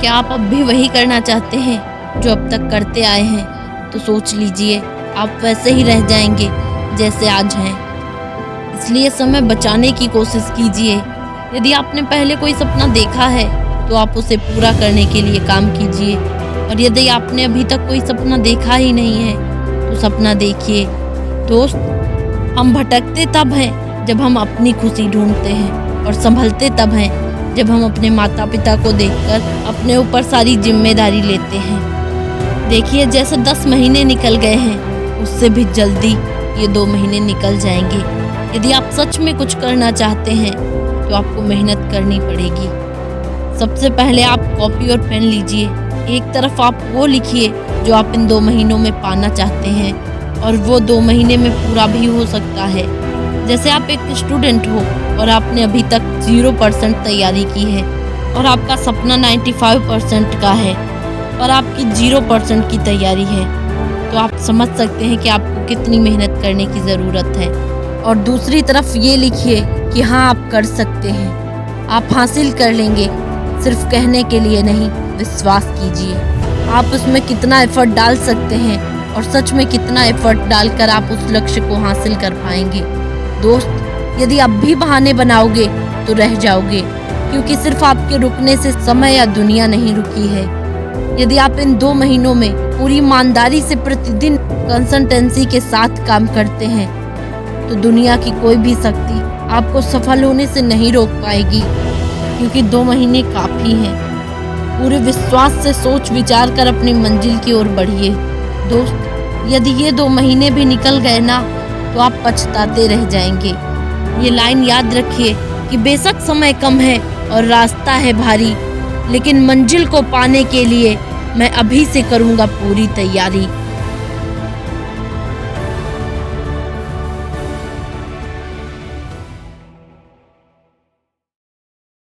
क्या आप अब भी वही करना चाहते हैं जो अब तक करते आए हैं? तो सोच लीजिए, आप वैसे ही रह जाएंगे जैसे आज हैं। इसलिए समय बचाने की कोशिश कीजिए। यदि आपने पहले कोई सपना देखा है तो आप उसे पूरा करने के लिए काम कीजिए, और यदि आपने अभी तक कोई सपना देखा ही नहीं है तो सपना देखिए। दोस्त, हम भटकते तब हैं जब हम अपनी खुशी ढूंढते हैं, और संभलते तब हैं जब हम अपने माता पिता को देखकर अपने ऊपर सारी जिम्मेदारी लेते हैं। देखिए, जैसे 10 महीने निकल गए हैं, उससे भी जल्दी ये 2 महीने निकल जाएंगे। यदि आप सच में कुछ करना चाहते हैं तो आपको मेहनत करनी पड़ेगी। सबसे पहले आप कॉपी और पेन लीजिए। एक तरफ आप वो लिखिए जो आप इन 2 महीनों में पाना चाहते हैं, और वो 2 महीने में पूरा भी हो सकता है। जैसे आप एक स्टूडेंट हो और आपने अभी तक 0% तैयारी की है, और आपका सपना 95% का है, और आपकी 0% की तैयारी है, तो आप समझ सकते हैं कि आपको कितनी मेहनत करने की ज़रूरत है। और दूसरी तरफ ये लिखिए कि हाँ, आप कर सकते हैं, आप हासिल कर लेंगे। सिर्फ कहने के लिए नहीं, विश्वास कीजिए। आप उसमें कितना एफर्ट डाल सकते हैं, और सच में कितना एफर्ट डालकर आप उस लक्ष्य को हासिल कर पाएंगे। दोस्त, यदि आप भी बहाने बनाओगे तो रह जाओगे, क्योंकि सिर्फ आपके रुकने से समय या दुनिया नहीं रुकी है। यदि आप इन 2 महीनों में पूरी ईमानदारी से प्रतिदिन कंसिस्टेंसी के साथ काम करते हैं तो दुनिया की कोई भी शक्ति आपको सफल होने से नहीं रोक पाएगी, क्योंकि 2 महीने काफ़ी हैं। पूरे विश्वास से सोच विचार कर अपनी मंजिल की ओर बढ़िए। दोस्त, यदि ये 2 महीने भी निकल गए ना तो आप पछताते रह जाएंगे। ये लाइन याद रखिए कि बेशक समय कम है और रास्ता है भारी, लेकिन मंजिल को पाने के लिए मैं अभी से करूँगा पूरी तैयारी।